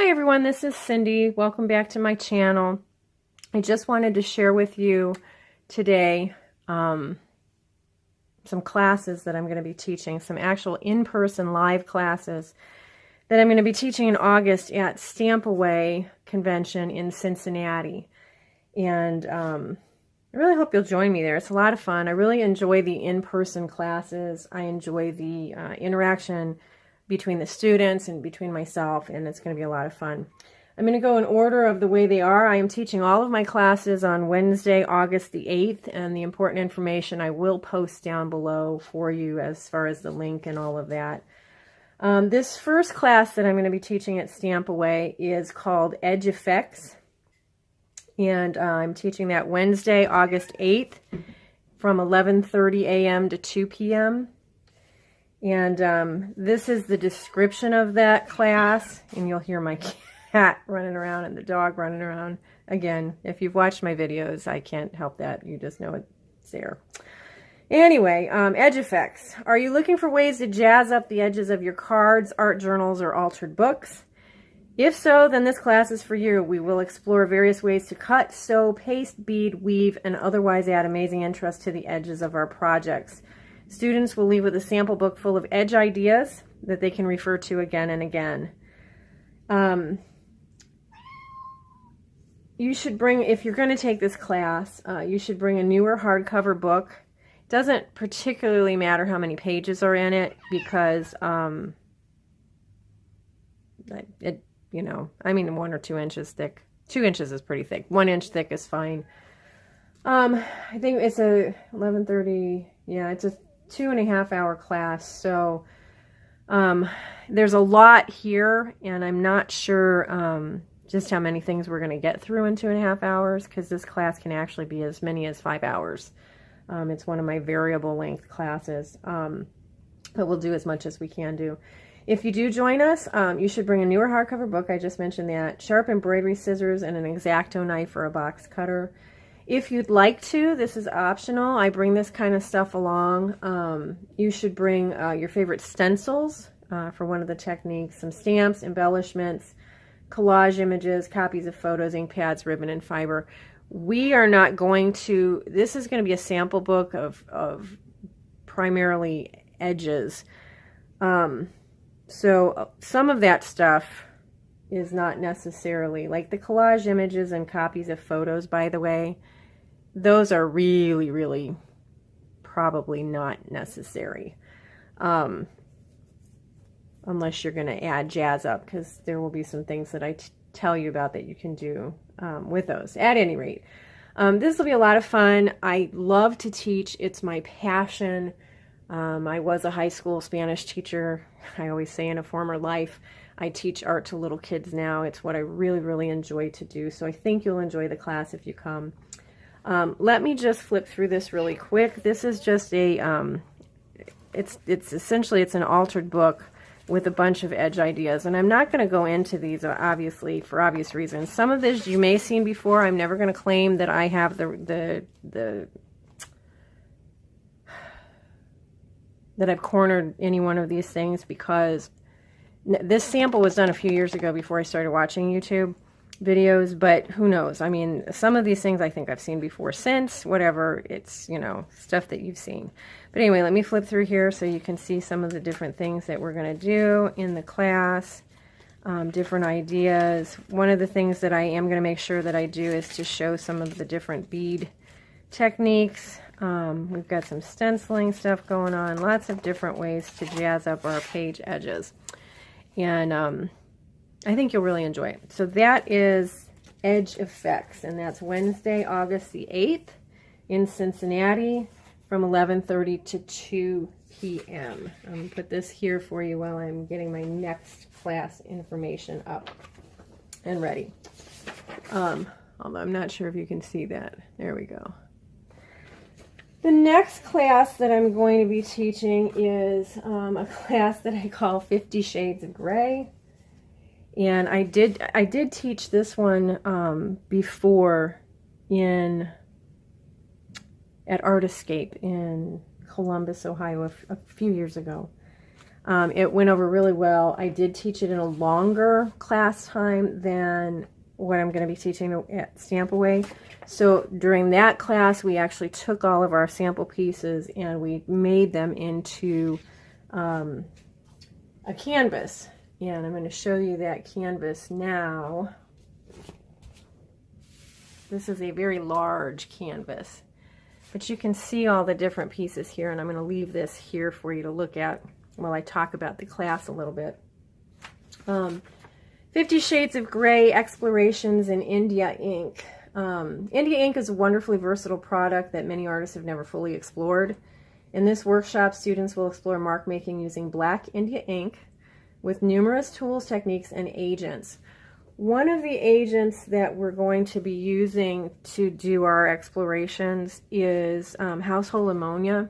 Hi everyone, this is Cindy. Welcome back to my channel. I just wanted to share with you today some classes that I'm going to be teaching, some actual in-person live classes that I'm going to be teaching in August at Stampaway convention in Cincinnati. And I really hope you'll join me there. It's a lot of fun. I really enjoy the in-person classes. I enjoy the interaction between the students and between myself, and it's going to be a lot of fun. I'm going to go in order of the way they are. I am teaching all of my classes on Wednesday, August the 8th, and the important information I will post down below for you as far as the link and all of that. This first class that I'm going to be teaching at Stampaway is called Edge Effects, and I'm teaching that Wednesday, August 8th from 11:30 a.m. to 2 p.m. And this is the description of that class, and you'll hear my cat running around and the dog running around. Again, if you've watched my videos, I can't help that. You just know it's there. Anyway, edge effects. Are you looking for ways to jazz up the edges of your cards, art journals, or altered books? If so, then this class is for you. We will explore various ways to cut, sew, paste, bead, weave, and otherwise add amazing interest to the edges of our projects. Students will leave with a sample book full of edge ideas that they can refer to again and again. You should bring, if you're going to take this class, you should bring a newer hardcover book. It doesn't particularly matter how many pages are in it because, I mean 1 or 2 inches thick. 2 inches is pretty thick. 1 inch thick is fine. I think it's a 11:30, yeah, it's a 2.5 hour class, so there's a lot here, and I'm not sure just how many things we're going to get through in 2.5 hours, because this class can actually be as many as 5 hours. It's one of my variable length classes, but we'll do as much as we can do. If you do join us, you should bring a newer hardcover book, I just mentioned that, sharp embroidery scissors, and an X-Acto knife or a box cutter. If you'd like to, this is optional. I bring this kind of stuff along. You should bring your favorite stencils for one of the techniques, some stamps, embellishments, collage images, copies of photos, ink pads, ribbon, and fiber. We are not going to, this is going to be a sample book of primarily edges. So some of that stuff is not necessarily, like the collage images and copies of photos, by the way, those are really, really probably not necessary. Unless you're going to add jazz up, because there will be some things that I tell you about that you can do with those. At any rate, this will be a lot of fun. I love to teach. It's my passion. I was a high school Spanish teacher. I always say in a former life. I teach art to little kids now. It's what I really, really enjoy to do. So I think you'll enjoy the class if you come. Let me just flip through this really quick. This is just a, it's essentially, it's an altered book with a bunch of edge ideas. And I'm not going to go into these, obviously, for obvious reasons. Some of this you may have seen before. I'm never going to claim that I have that I've cornered any one of these things, because this sample was done a few years ago before I started watching YouTube videos, but who knows? I mean, some of these things I think I've seen before, since, whatever, it's, you know, stuff that you've seen. But anyway, let me flip through here so you can see some of the different things that we're going to do in the class, different ideas. One of the things that I am going to make sure that I do is to show some of the different bead techniques. We've got some stenciling stuff going on, lots of different ways to jazz up our page edges. And I think you'll really enjoy it. So that is Edge Effects, and that's Wednesday, August the 8th in Cincinnati from 11:30 to 2 p.m. I'm going to put this here for you while I'm getting my next class information up and ready. Although I'm not sure if you can see that. There we go. The next class that I'm going to be teaching is a class that I call 50 Shades of Gray. And I did teach this one before at Art Escape in Columbus, Ohio, a few years ago. It went over really well. I did teach it in a longer class time than what I'm going to be teaching at Stampaway. So during that class, we actually took all of our sample pieces and we made them into a canvas. And I'm going to show you that canvas now. This is a very large canvas, but you can see all the different pieces here, and I'm going to leave this here for you to look at while I talk about the class a little bit. 50 Shades of Grey Explorations in India ink. India ink is a wonderfully versatile product that many artists have never fully explored. In this workshop, students will explore mark making using black India ink with numerous tools, techniques, and agents. One of the agents that we're going to be using to do our explorations is household ammonia.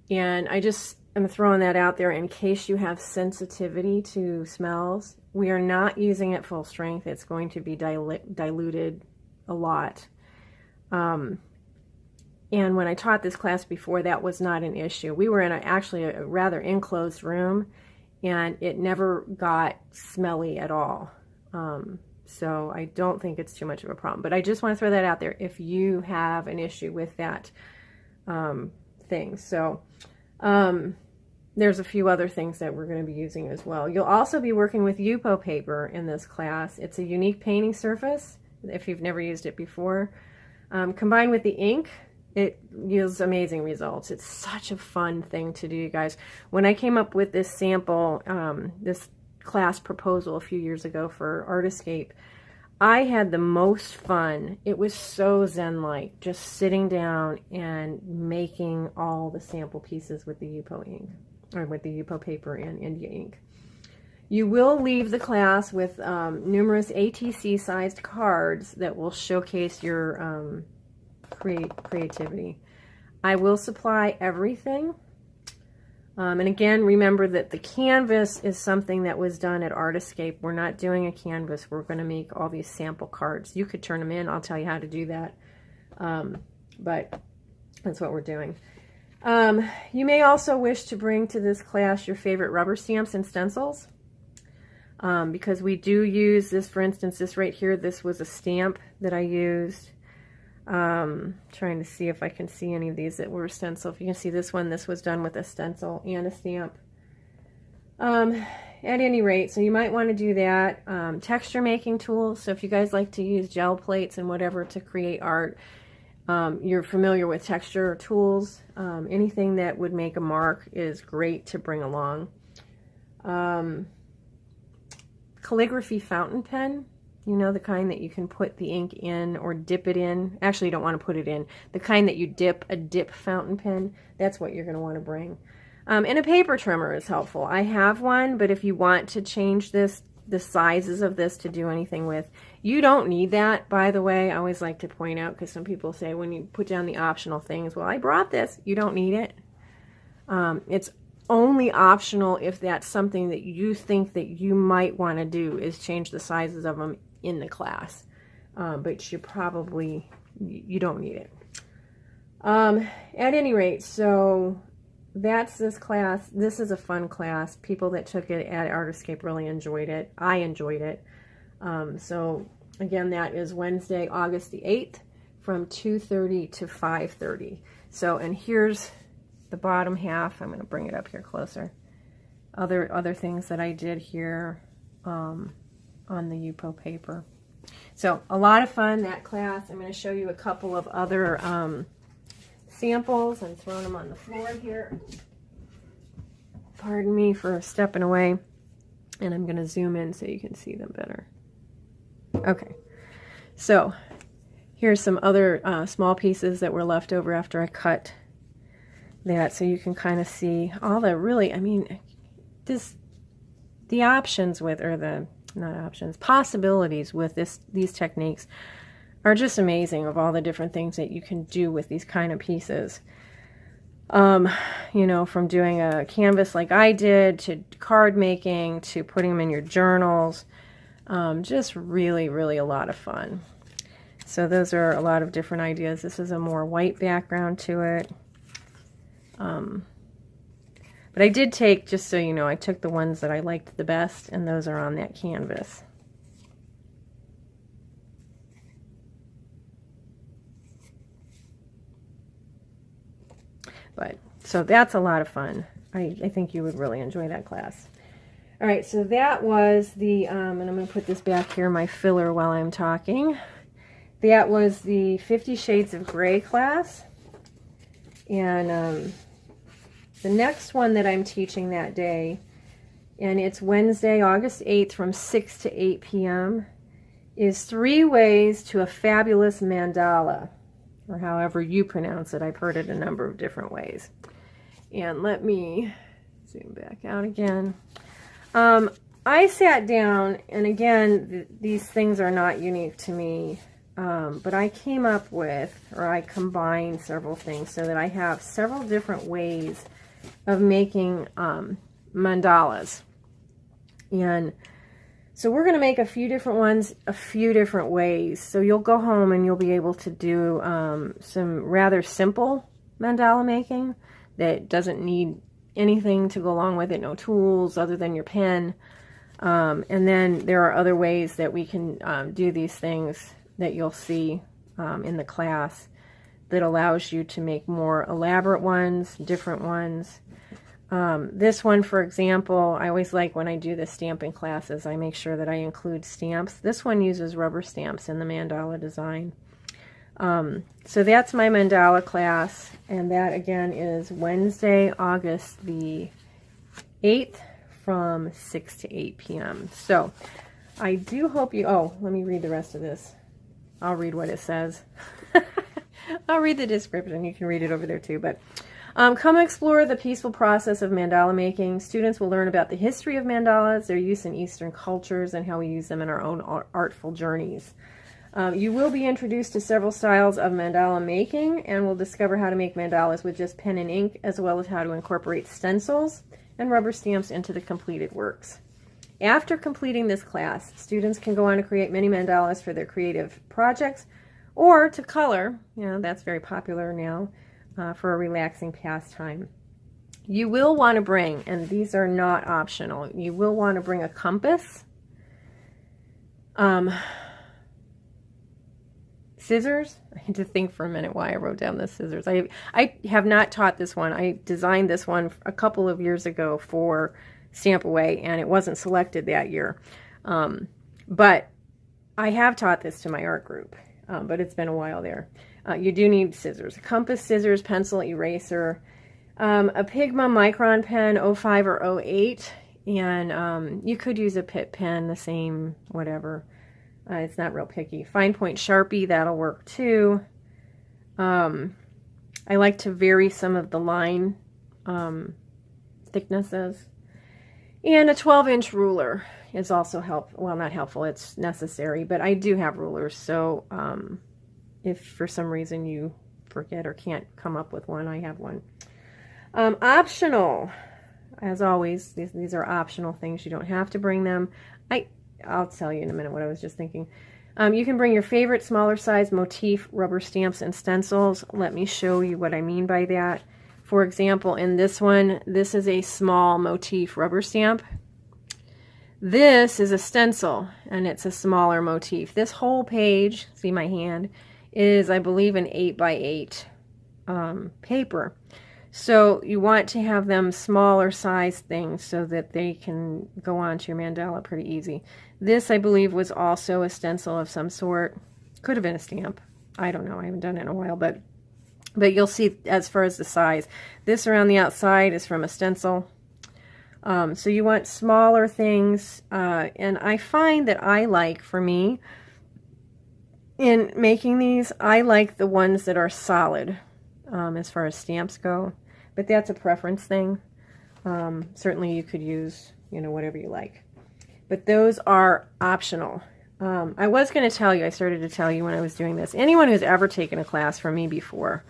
And I'm throwing that out there in case you have sensitivity to smells. We are not using it full strength. It's going to be diluted a lot. And when I taught this class before, that was not an issue. We were in actually a rather enclosed room, and it never got smelly at all. So I don't think it's too much of a problem. But I just want to throw that out there if you have an issue with that thing. So there's a few other things that we're going to be using as well. You'll also be working with Yupo paper in this class. It's a unique painting surface if you've never used it before. Combined with the ink, it yields amazing results. It's such a fun thing to do, you guys. When I came up with this sample, this class proposal a few years ago for Artiscape, I had the most fun. It was so zen-like, just sitting down and making all the sample pieces with the Yupo ink, or with the Yupo paper and India ink. You will leave the class with numerous ATC-sized cards that will showcase your creativity. I will supply everything. And again, remember that the canvas is something that was done at Artiscape. We're not doing a canvas. We're going to make all these sample cards. You could turn them in. I'll tell you how to do that. But that's what we're doing. You may also wish to bring to this class your favorite rubber stamps and stencils. Because we do use this, for instance, this right here. This was a stamp that I used. Trying to see if I can see any of these that were a stencil. If you can see this one, this was done with a stencil and a stamp. At any rate, so you might want to do that. Texture making tools. So if you guys like to use gel plates and whatever to create art, you're familiar with texture tools. Anything that would make a mark is great to bring along. Calligraphy fountain pen. You know, the kind that you can put the ink in or dip it in. Actually, you don't want to put it in. The kind that you dip, a dip fountain pen, that's what you're going to want to bring. And a paper trimmer is helpful. I have one, but if you want to change this, the sizes of this to do anything with, you don't need that, by the way. I always like to point out, because some people say when you put down the optional things, well, I brought this. You don't need it. It's only optional if that's something that you think that you might want to do, is change the sizes of them in the class, but you don't need it. At any rate, so that's this class. This is a fun class. People that took it at Artiscape really enjoyed it. I enjoyed it. So again, that is Wednesday, August the 8th from 2:30 to 5:30. So, and here's the bottom half. I'm going to bring it up here closer. Other things that I did here on the Yupo paper. So a lot of fun, that class. I'm going to show you a couple of other samples. I'm throwing them on the floor here. Pardon me for stepping away. And I'm going to zoom in so you can see them better. Okay, so here's some other small pieces that were left over after I cut that, so you can kind of see all the really, I mean, the options with, or the, not options, possibilities with these techniques are just amazing, of all the different things that you can do with these kind of pieces. You know, from doing a canvas like I did, to card making, to putting them in your journals. Just really, really a lot of fun. So those are a lot of different ideas. This is a more white background to it. But But I did take, just so you know, I took the ones that I liked the best, and those are on that canvas. But, so that's a lot of fun. I think you would really enjoy that class. All right, so that was the, and I'm going to put this back here, my filler while I'm talking. That was the 50 Shades of Grey class. And the next one that I'm teaching that day, and it's Wednesday, August 8th from 6 to 8 p.m., is 3 Ways to a Fabulous Mandala, or however you pronounce it. I've heard it a number of different ways. And let me zoom back out again. I sat down, and again, these things are not unique to me, but I came up with, or I combined several things so that I have several different ways of making mandalas. And so we're going to make a few different ones, a few different ways. So you'll go home and you'll be able to do some rather simple mandala making that doesn't need anything to go along with it, no tools other than your pen. And then there are other ways that we can do these things that you'll see in the class that allows you to make more elaborate ones, different ones. This one, for example, I always like when I do the stamping classes, I make sure that I include stamps. This one uses rubber stamps in the mandala design. So that's my mandala class, and that again is Wednesday, August the 8th from 6 to 8 p.m. So I do hope you, oh, let me read the rest of this. I'll read what it says. I'll read the description. You can read it over there too, but come explore the peaceful process of mandala making. Students will learn about the history of mandalas, their use in Eastern cultures, and how we use them in our own artful journeys. You will be introduced to several styles of mandala making, and will discover how to make mandalas with just pen and ink, as well as how to incorporate stencils and rubber stamps into the completed works. After completing this class, students can go on to create many mandalas for their creative projects, or to color, you know, that's very popular now, for a relaxing pastime. You will want to bring, and these are not optional, you will want to bring a compass, scissors. I had to think for a minute why I wrote down the scissors. I have not taught this one. I designed this one a couple of years ago for Stampaway, and it wasn't selected that year. But I have taught this to my art group, but it's been a while there. You do need scissors. A compass, scissors, pencil, eraser, a Pigma Micron pen, 05 or 08, and you could use a Pitt pen, the same, whatever. It's not real picky. Fine point Sharpie, that'll work too. I like to vary some of the line thicknesses. And a 12-inch ruler is also helpful. Well, not helpful, it's necessary, but I do have rulers, so if for some reason you forget or can't come up with one, I have one. Optional, as always, these are optional things. You don't have to bring them. I'll tell you in a minute what I was just thinking. You can bring your favorite smaller size motif, rubber stamps, and stencils. Let me show you what I mean by that. For example, in this one, this is a small motif rubber stamp. This is a stencil, and it's a smaller motif. This whole page, see my hand, is, I believe, an 8x8 paper. So you want to have them smaller size things so that they can go onto your mandala pretty easy. This, I believe, was also a stencil of some sort. Could have been a stamp. I don't know. I haven't done it in a while, but you'll see as far as the size. This around the outside is from a stencil. So you want smaller things, and I find that I like, for me, in making these, I like the ones that are solid as far as stamps go, but that's a preference thing. Certainly you could use, you know, whatever you like, but those are optional. I was going to tell you, I started to tell you when I was doing this, anyone who's ever taken a class from me before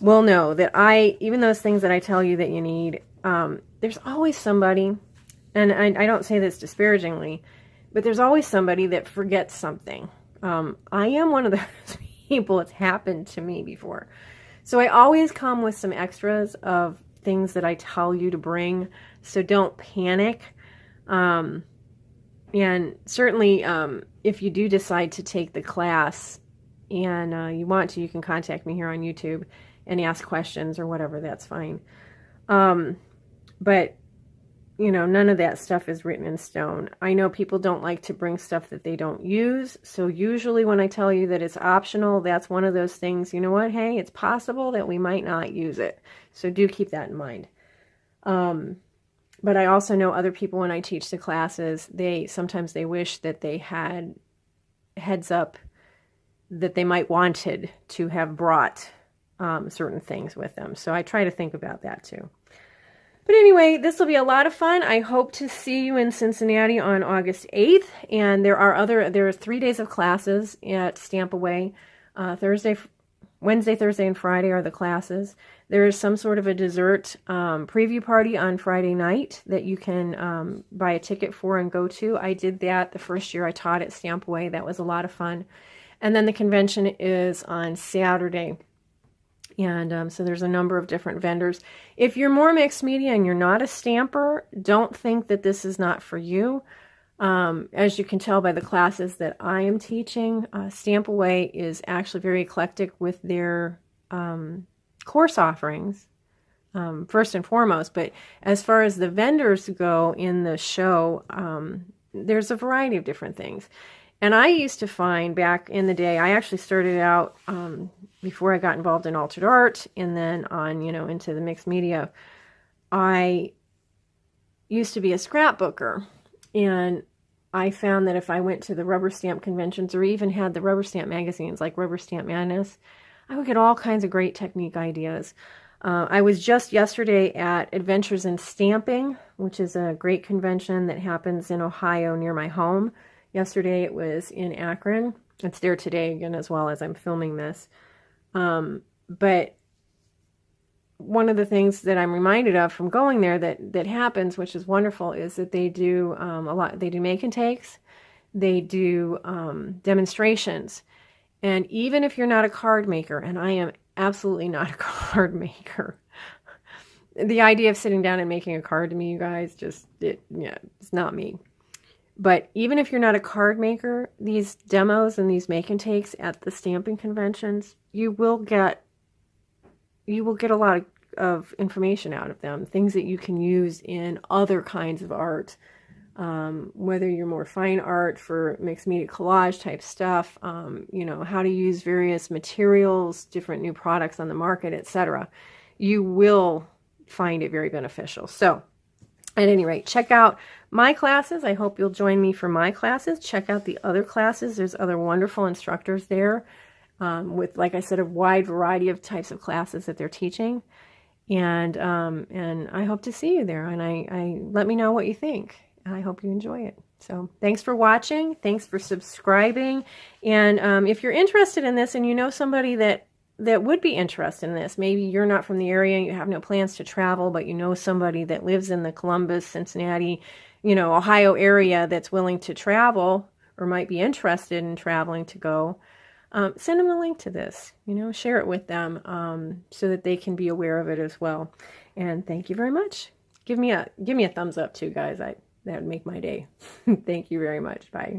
will know that even those things that I tell you that you need, there's always somebody, and I don't say this disparagingly, but there's always somebody that forgets something. I am one of those people. It's happened to me before. So I always come with some extras of things that I tell you to bring, so don't panic. And certainly, if you do decide to take the class and you want to, you can contact me here on YouTube and ask questions or whatever, that's fine. But, you know, none of that stuff is written in stone. I know people don't like to bring stuff that they don't use, so usually when I tell you that it's optional, that's one of those things, you know what, hey, it's possible that we might not use it. So do keep that in mind. But I also know other people, when I teach the classes, sometimes they wish that they had heads up that they might wanted to have brought certain things with them. So I try to think about that too. But anyway, this will be a lot of fun. I hope to see you in Cincinnati on August 8th. And there are 3 days of classes at Stampaway. Wednesday, Thursday, and Friday are the classes. There is some sort of a dessert preview party on Friday night that you can buy a ticket for and go to. I did that the first year I taught at Stampaway. That was a lot of fun. And then the convention is on Saturday. And so there's a number of different vendors. If you're more mixed media and you're not a stamper, don't think that this is not for you. As you can tell by the classes that I am teaching, Stampaway is actually very eclectic with their course offerings, first and foremost. But as far as the vendors go in the show, there's a variety of different things. And I used to find back in the day, I actually started out before I got involved in altered art and then on, into the mixed media. I used to be a scrapbooker, and I found that if I went to the rubber stamp conventions or even had the rubber stamp magazines like Rubber Stamp Madness, I would get all kinds of great technique ideas. I was just yesterday at Adventures in Stamping, which is a great convention that happens in Ohio near my home. Yesterday it was in Akron. It's there today again as well as I'm filming this. But one of the things that I'm reminded of from going there that happens, which is wonderful, is that they do a lot. They do make and takes. They do demonstrations. And even if you're not a card maker, and I am absolutely not a card maker, the idea of sitting down and making a card to me, you guys, it's not me. But even if you're not a card maker, these demos and these make and takes at the stamping conventions, you will get a lot of information out of them, things that you can use in other kinds of art, whether you're more fine art for mixed media collage type stuff, how to use various materials, different new products on the market, etc. You will find it very beneficial. So at any rate, check out my classes. I hope you'll join me for my classes. Check out the other classes. There's other wonderful instructors there with, like I said, a wide variety of types of classes that they're teaching. And I hope to see you there. And I let me know what you think. I hope you enjoy it. So thanks for watching. Thanks for subscribing. And if you're interested in this and you know somebody that would be interested in this, maybe you're not from the area, you have no plans to travel, but you know somebody that lives in the Columbus, Cincinnati, Ohio area that's willing to travel or might be interested in traveling to go, send them a link to this, share it with them so that they can be aware of it as well. And thank you very much. Give me a thumbs up too, guys. That would make my day. Thank you very much. Bye.